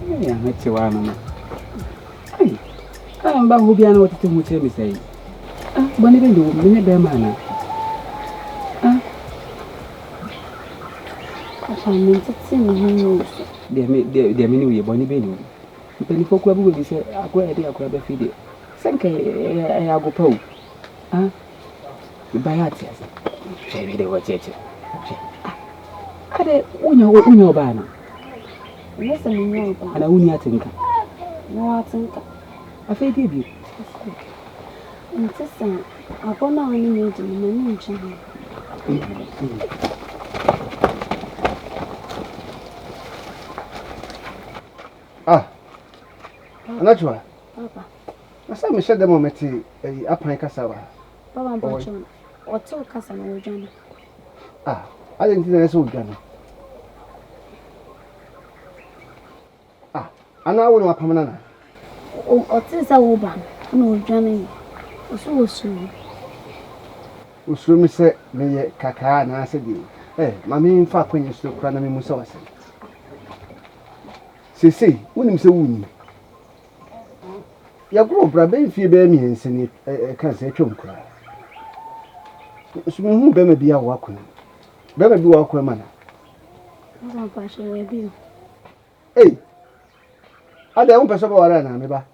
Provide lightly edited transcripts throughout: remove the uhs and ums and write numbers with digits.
Yeah, that's one. I'm back. Who be an what to tell me say? But even do me be man. I mean to see me. They mean we bonny baby. Penny for Quabu will say, I go ahead, I grab a feed. Thank I go po. By that, yes. Maybe they were church. I don't know banner. Yes, I know, and I only think. No, I think I feel you. and sister, I don't know any need in my name. Anajua. Papa. Asa me shede mo meti apan kasa wa. Papa Bacho. O to kasa na ojana. Aden ti na so ojana. Ana wo no apamana na. O ti sa wo ba na ojana ni. Osu. Usuru mi se me ye kaka na ase di. Mami mfa kwenye so kra na me musa wase. Sisi, wonim se wuni. Ya gro bra be fie be mi hense ni kan se twom kra. So me hu be ma bia wo akona. Be ma bi wo akona mana. Papa Bacho we bi. Ada un peso ba wara na me ba.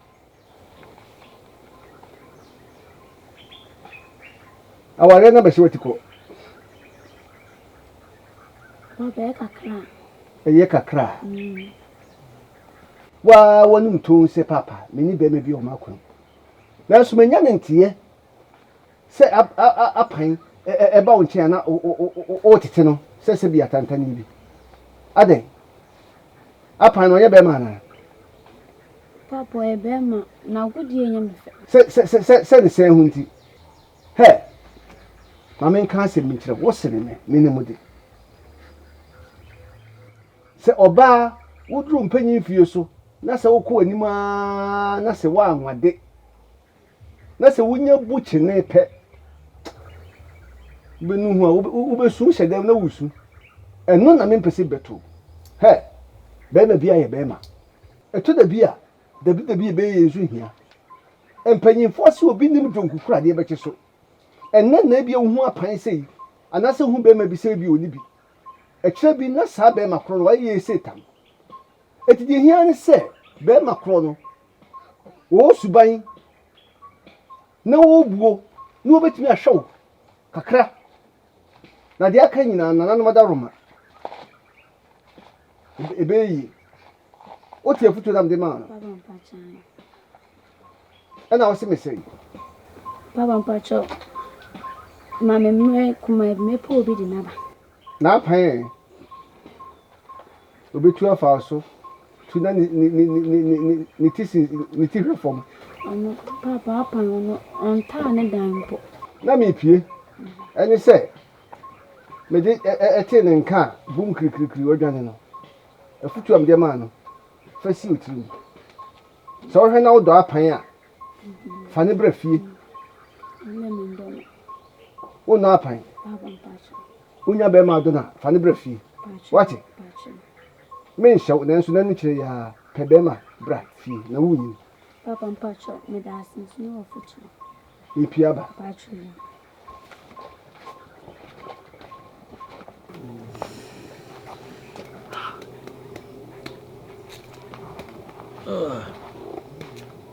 Aware na be se wetiko. Papa kakra. Eye kakra. Wa wonum to se papa me ni be ma bi o makon. Na so menya ntie se apan ba wo ntia na o tete no se bi atantani bi. Aden. Apan no ye be ma na. Papa e be ma na gudie nya me fe. Se hunti. He. Mama nka se mi kire wo sene me ne mu de. Se oba woduru mpanyin fie so na se wokọ anima na se wa anwade na se wonya buchi ne pe benu hu a wobesu hyedem na wusu eno na me mpese beto he be ma bia ye be ma eto da bia dabi be yesu hia empanyin fo se obi nim donkukura de be so enne na bia hu apan sei anase hu be ma bi sei bi oni bi ekire bi na sa be ma kro wa ye setam etidi hia ne se be ma kro no wo Suban na wo buo na obetimi ahwew kakra na de aka nyina na nanu madaroma ebeyi o tie futu dam de ma ana o se me sei Papa Bacho mama me kuma me po obi di naba na pan obetu afa so tuna ni tisi reform papa apa no on ta ne dan po na me pie eni se me de ete ne nka bum krikri odwane no afutu am de ma no fa si otiri so hwe na odo apan a fa ne bra fie o na apan Papa Bacho unya be ma do na fa ne bra fie wati men shaw na nso na ni kire ya pebema bra fie na wunyi Papa Bacho me da asin no ofutu ipiaba Bacho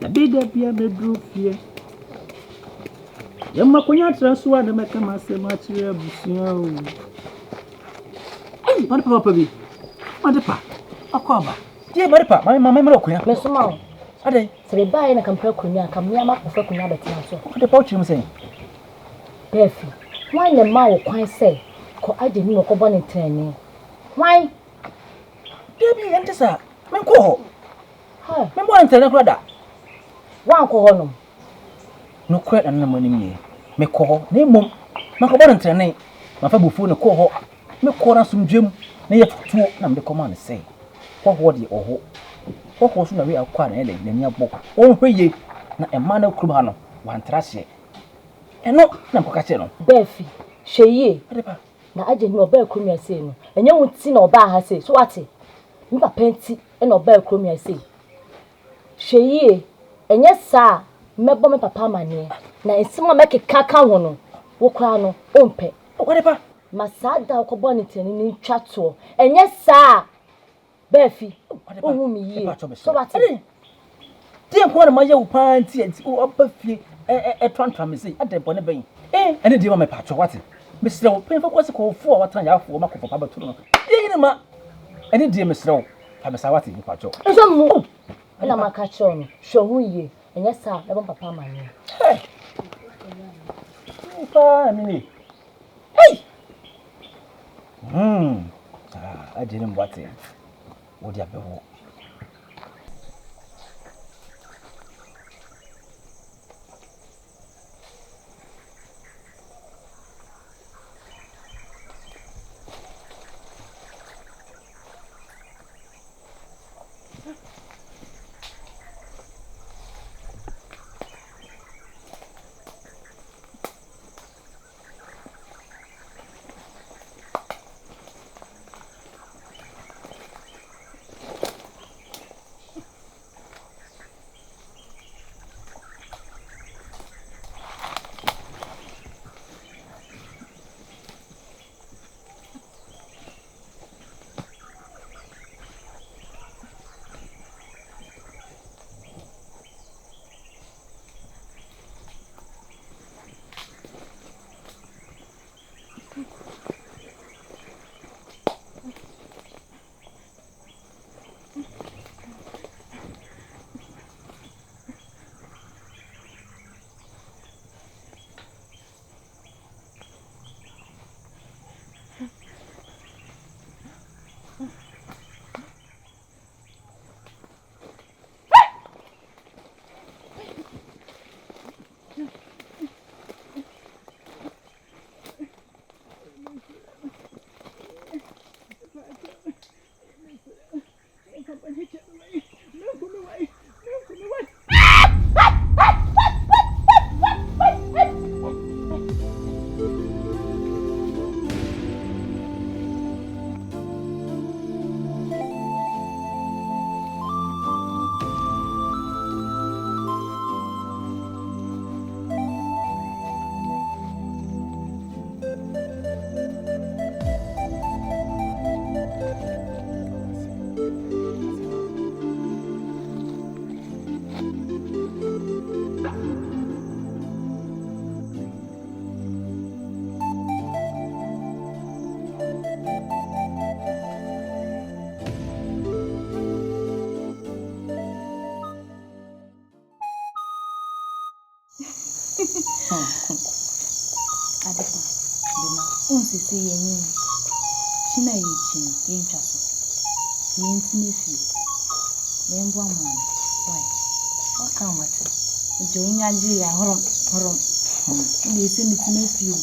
na bida bia medru fie yamma konya transfer na meka masema kire abusia o papa bi madepa akwaba die madepa mama me rokonya mesoma o ade sebe bae na kampa konya kamya makofa konya betina so madepa o chirim sen pefi why na ma wo kwan se ko ade ni ko bone trene why Dabi ente sa men ko ho ha men bo ente kro da wan ko ho no no kro da na manim ye me ko ho na mom mako bone trene mafa bufu ne ko ho me ko na sumdwem na ye futuo na me ko ma ne sei ko ho de oho ko so na we akwa na ele na nia bok won hweye na ema na krum ha no wan trase eno na ko ka che no befi hweye adepa na aje ni oba konya sei no enye wuti na oba ha sei so wate Npa penti e no ba ekrom ya sei. Hweye, enye saa mebo me papa amane na ensima make kaka ho no. Wo kra no ompe. Okwade Masada okobo ne tani ni twato. Enye saa Befi, ohu mi ye. So what? Tie ko na maye wo panti anti o obafie twantwam sei ade bone ben. Ene die ma me patcho wate. Mesre wo pen fa kwase ko fu a watan ya afo ma ko papa batu no. Ye ma ene die mesre wo fa mesa wate ni patcho. Nso mu. Na maka cho no. Hwo hu ye. Enye saa na papa amane. Pa mini. Hey. Ajeni mbwate. Wodi abewo. Adepa, Bema, unsisi yenye. China yichin, yenchaso. Yentine Nembo man. Why? What come at it? Join Aji, horum. They send it to nephew.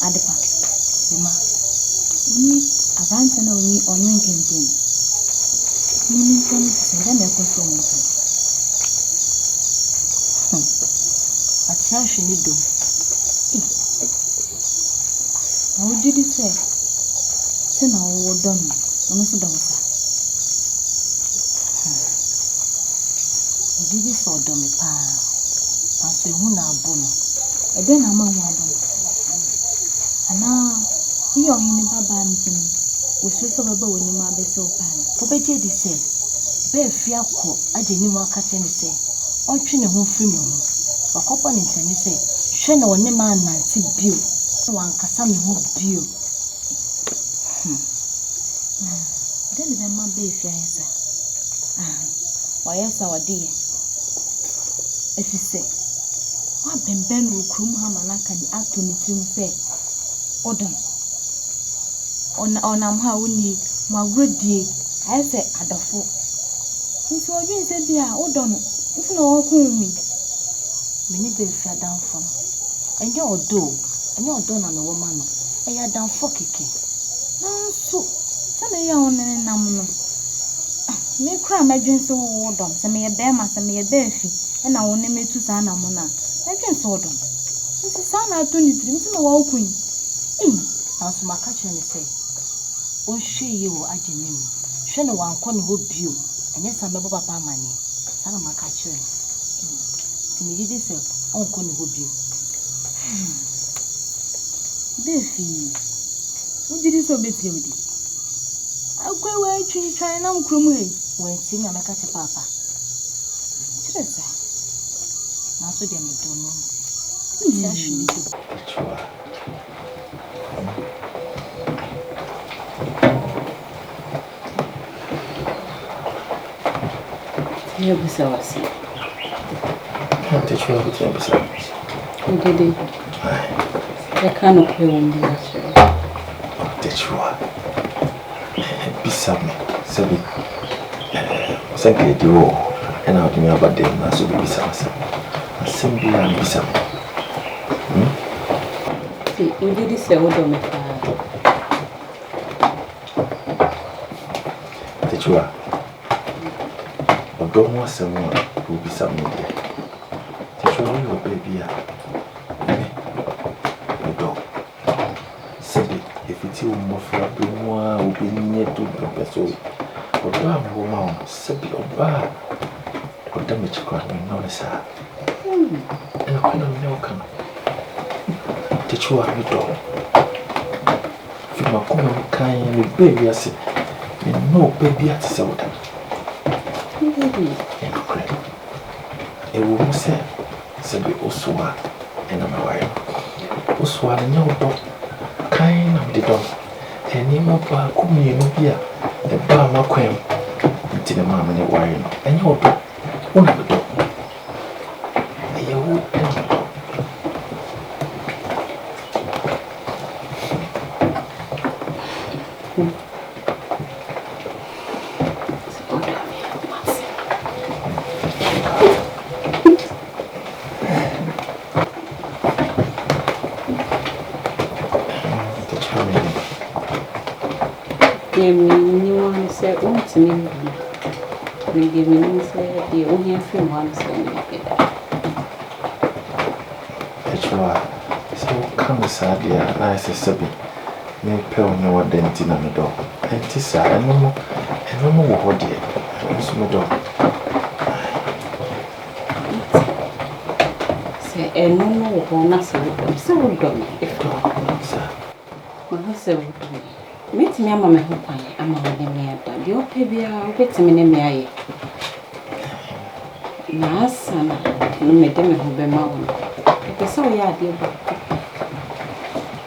Adepa. Bema. Only a ransom only on your campaign. Meaning, send them a question. Attraction need do. How would you say? Say now what done? I'm also done. Did you saw dummy pa? I say who now bono. And then I'm a one. And now you are in a babanton. We should have a bow in my best so pan. For better they say. Bear fiaco, I didn't want to catch any say. On train a home free me. Wakopa ni tani se hwe na woni ma nanti bio wankasa me ho bio then the man be fia yesa wayesa wadi efise wa bemben wo krum ha manaka ni ato ni trim se odon onam ha woni magrodie ayese adofo nti odwin se bia odon nti na wo kunmi many be fed down from. And your do, na no woman. I had down for kicking. No, so tell me your own and namuno. Me cry my dreams so old, some me a bear, master me a bearfy, and I only made two son amona. I can sort them. It's a son I don't need to know queen. Now, so my catcher and say, oh, she you are Adenim. She no one can hope you, and yes, I'm a papa money. Son of my catcher. To me, this uncle hope you. Dufie, what did you so bit you? I'll go away to China and Crumway when seeing a catcher papa. Teresa, now so damn it don't know. It's actually you be so asleep. What did you have to say? You did it. I cannot play on the answer. What did you have? Be some, Sabi. Thank you, and I'll give me about them. I should be some. Assembly and be some. You did this, I would have met. Did you have? Don't want someone who will be something there. Teach your baby. You go. Say if it's you more for a bit more, will be near to the vessel. Or damn woman, Sabi or bar. Or damage crime, no, sir. And I couldn't know come. Teach you a dog. If you are coming kind of baby, I said, no baby at the soda. A woman said, Sabi Osua and Amhwere. Osua and your dog, kind of the dog, and you know, Kumia, the bar, my queen, until the mamma and the wine, and your dog, one of the dog. And you would and your dog. Anyone say, oh, to me, we give me say, the only few months and so come sadly, and I say, Sabi, may pay no what dentin on the door. And tis I no more what dear, and some dog. Say, and no more, nothing, so dumb, if not, sir. Well, so. Meet me, Mamma, who I am on the mere dad. Your baby, I'll get him in a mere. Now, son, no madame who be mountain. It is so yard, dear.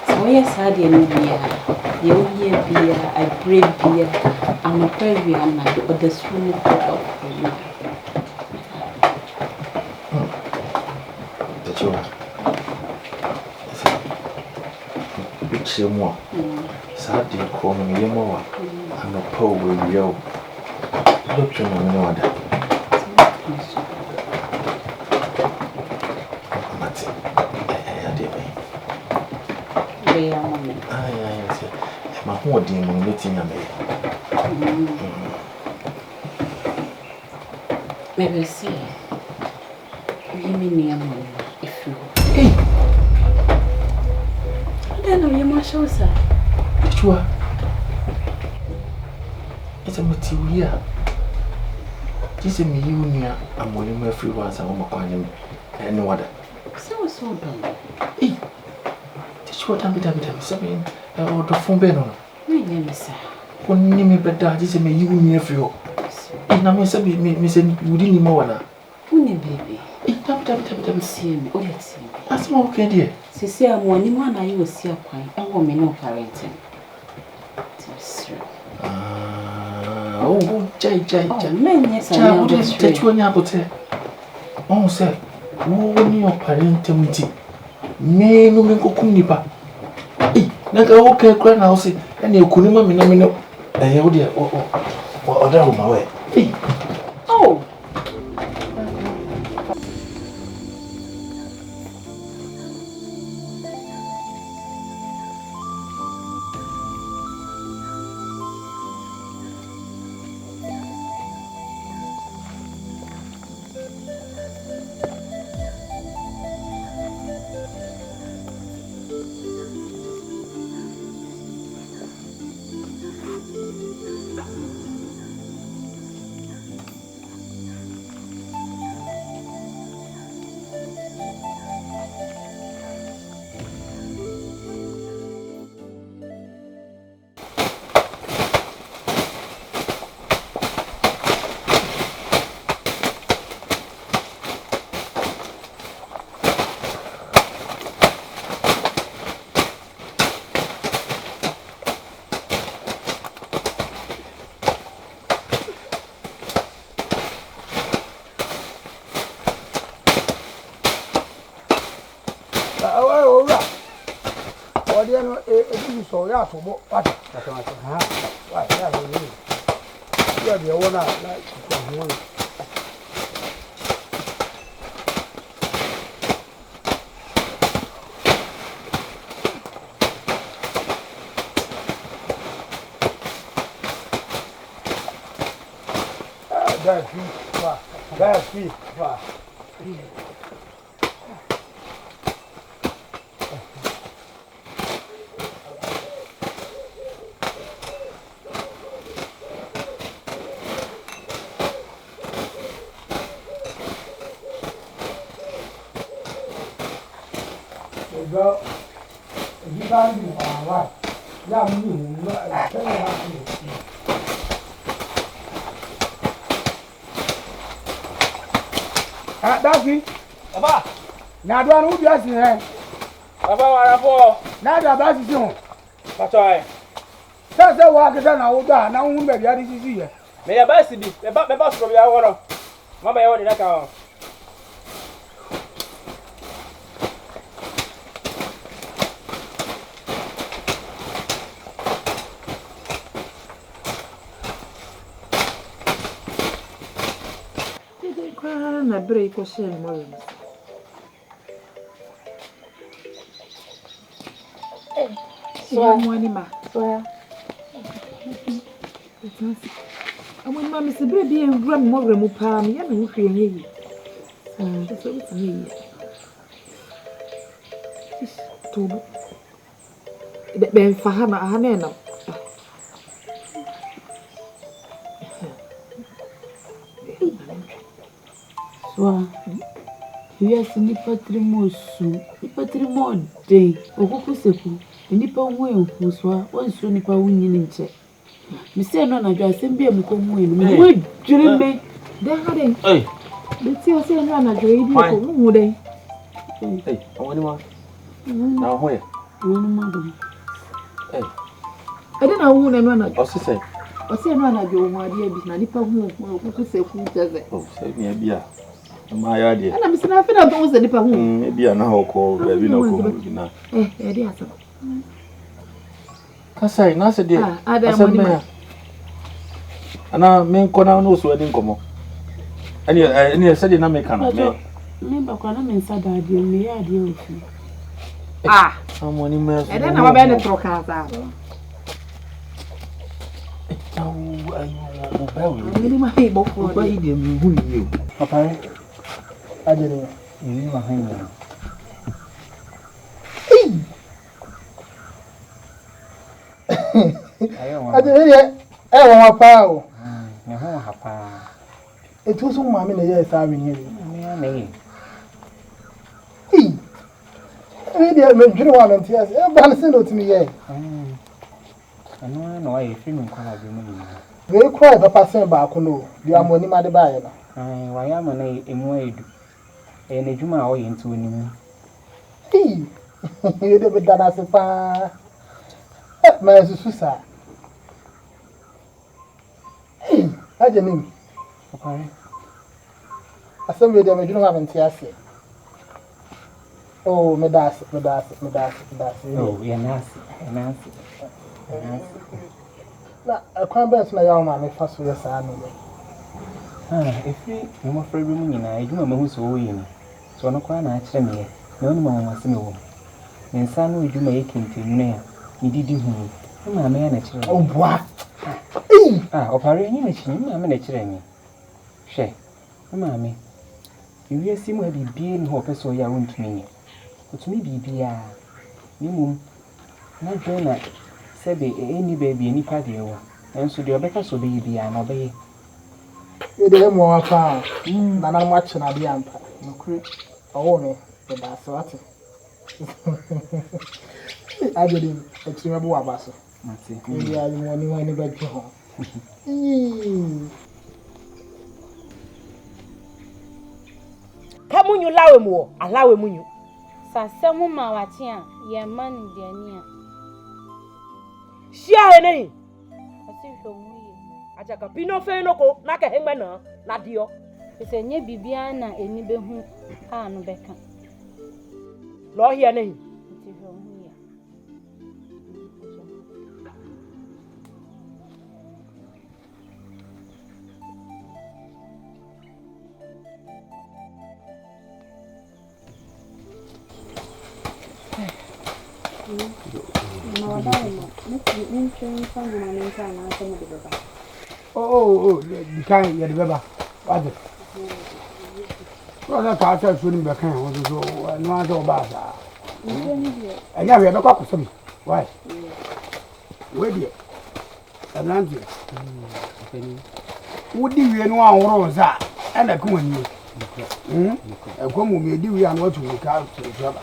So, yes, I didn't beer. You hear beer, I break beer. I'm a baby, I'm not the swimming pool. The joy. Which you more. Sadly, call me Yeboah. I'm a poor with you. Look to me, no other. My whole demon meeting a Maybe see. You mean Emmanuel if you. Hey! Then you must show, sir. Sure. It's a material. This is me, you I'm winning my free ones. I'm calling and no other. So dumb. Hey, teach what I'm becoming. Something or the phone bell. My name is sir. One name, but that is a me, you near for. And I may say, Miss Woody Mona. Only baby. It See me, oh, let's see. that's more okay, dear. See, I'm one I will see a pint. I want me no parenting. Oh, Jay. Men, yes, I would touch one apple. Oh, sir, who your parentum? Me no make Kunipa. Eh, Naga okay, cry now, say, and you couldn't know. And you dear, or other my way. Oh. na to bo what ha wa ya go ni ya bi wo na ko ho Dabi va. Go. You can't do what? Yeah, me. Dufie. Baba. Na do anu bi asin he. Baba wara fo. Na da ba sisi ho. Pacho. Se wa ke na wo da na hu be bia di sisi ye. Me ya ba si bi. Me ba so bia wo no. Mama ya wo de na ka. Na break ko share mo yun. So mo ni ma. So. Amo ma mi se baby en wura mo wura mu pa mi ya me hwe en yi. So it's me. To. Ben fa ha na ha na na. Wa yes ni patrimo su ni patrimo de okuku seku ni pa hu enfu so won su ni pa wunyi ni nche mi se no na dwa asem bia mi ko hu enu mi wo dwire me Da ha den. Hey. De ti o se no na dwe di ko mu den. Hey, awani ma. Na ho ya. wonu ma do Hey. Ade na hu na no na. O se O se no na dwe hu ade bi na ni pa hu okuku seku teze. Oh, se mi bia. Ma ya de. Ana mi se na fe na to se ni pa hu. Bia na ho ko ba bi na ko bi na. Ade asa. Kasai na se de. Asem me. Ana men ko na no so adi nkomo. Ani se de na me kana me. me ba kwa na me nsa da ade me ya ade ofi Amoni me. Ade na ba be ne troka sa. Ayu, ba wi. Ni ma he bo ko. Ba ide mi hu ni o. Papa. Adere. Ni ma han ni. Adere ye wa pa o. Ne ho ha pa. Etu so ma me na ye sa wi ni. Me ya me. Dia me dwere wa nan tias. Ba na se no timi ye. Ano na wa ye fi mi ko na bi mu ni. We cry papa sen ba ko no. Di amoni ma de ba ye na. Wa ya ma na emu edu. E na dwuma a o ye nti oni mu. Ye de be dana se pa. Ma susu sa. Aje nim. Papa. Asem we de me dwere wa nan tias. Oh, me das. Oh, ya nasi. Na akwan ba so na ya ma me fa so ye sa no. Efi me mo fra bi mu nyina edwuma ma hu so wo yi ni. So no kwa na a kire me. Na oni ma mo asem wo. Me nsa no edwuma ye kentenu ya. Ni didi hu. Ma me ya na kire. Oh, boy. Opare ni na kire, ma me na kire ni. Hwe. Ma me. Iwi asimu ha bibie ni ho peso ya wontumi ni. Otumi bibia. Ni mum. Na jona sebe eni baby ni pa de wo. Enso de obeka so be bia na obeye. Ye de mo wa pa. Na na mo chena bia ampa. No kure. Oh me, the das what. Aje dim, e ti me bo wa baso. Mate. Ni ya ni wani ba ji ho. Kamunyu lawe mu, alawe munyu. Sasemu ma wati a ye man de ani a. Shia ene. Ati hwo mu ye. Aja ka pino fe no ko na ka hengba na dio. Ese nye bibia na eni be hu a no beka. Lo hia ne. Ati hwo mu ye. Oh, the kind you remember. What? Well, that's how I shouldn't be kind of so no other about. And now we have a couple some. Why? Where dear? Atlantic. Would you know one that? And I come on you. A come with you and what to make out to the job.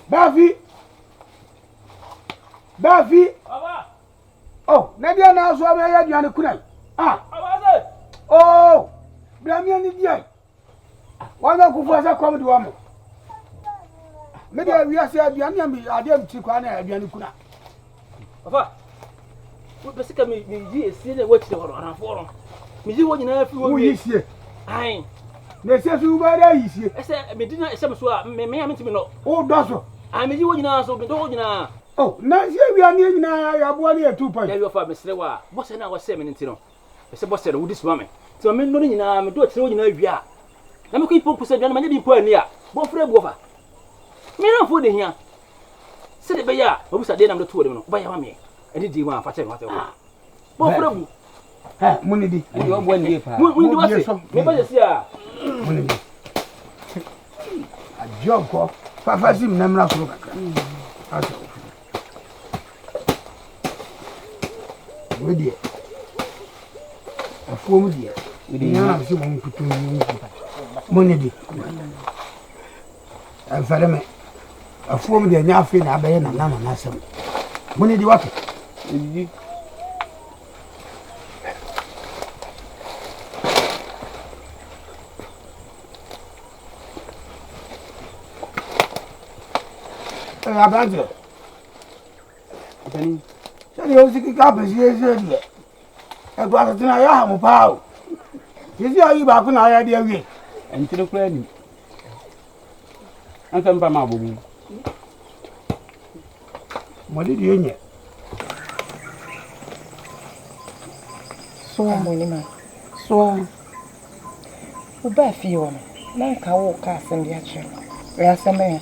Buffy! Oh, Nadia now so I had you on a kunai. Oh, Blamian Indian. Why not go for a comedy woman? Maybe we are saying, I didn't take one at Yanikuna. What basically me see the watch the one for me. You want to know who is here? I they say you were easy. I said, me didn't say so. Me, I mean to me no. Oh, that's all. I mean, you want to know so, don't you know? Oh, now we are near now. I have 1 year 2 points. Yeah, you are Mr. Wa. What's an hour 7 in Tino? It's a boss with this woman. So I mean, no, you know, I'm doing it. You know, we are. I'm going to say, I'm going to be poor near. Both for a buffer. Me no food in here. Say the bear. What was I did? I'm the 2 of them. Buy me. I did you want for 10 whatever. Both for a eh, money. You are 1 year. When do I say? Maybe this year. Money. A job call. Fafasim Namra. With you. A form of year. We didn't have someone to money. And for them, a form of the Afrakoma, Aden, and Asem. Money the water. Abanza. Sani o siki ka pesi ese egwa tina ya hamu pa o. Yesi ayi ba ku na ya de awie. Entire kura ni. Anfa mpa ma bobu. Modi di enye. So amoni ma. So u ba fi o na nka wo ka asem bi a kire. We asem e.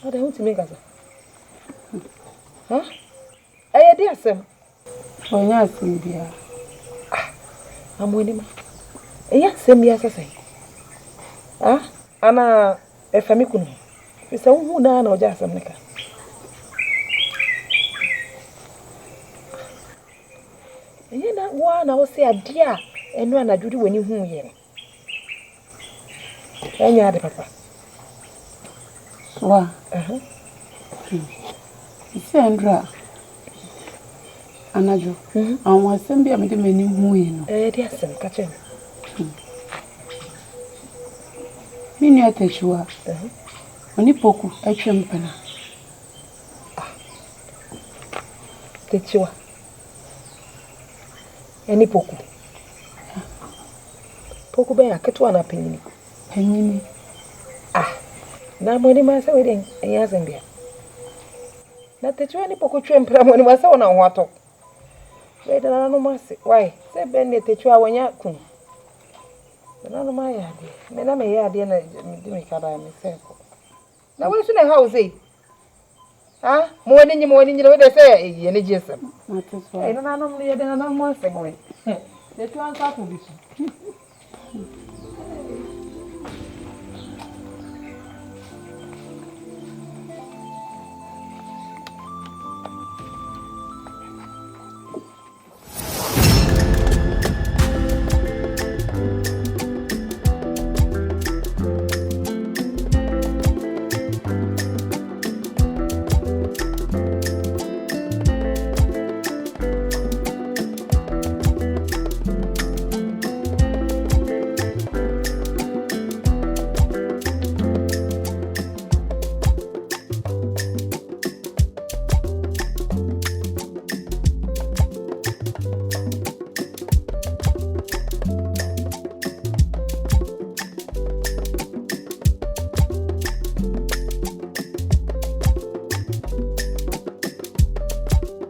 What do you make us? Huh? I did Asem. Oh, yes, India. I'm winning. Yes, send me as I say. Ah, Anna, a famicun. It's a woman or just a maker. And yet, that one I will say a dear and one I do when you hear. And you had a papa. Wa Sandra Anajo awon asem bia me de mani hu yi no de asem ka che mi ni atachua oni poku atwem pana tachua eni poku be aketu ana panyini na mwini masa wedding ya zambia na tachua ni poku twempra mwini masa ona hwato weda na no mase why se ben ne tachua wanya kun na no ma ya de me na me ya de na me kada me seko na we su na house ah mwini nyi weda se ye ne jesem na no me ya de na no mase mwini tachua nsa ko bisu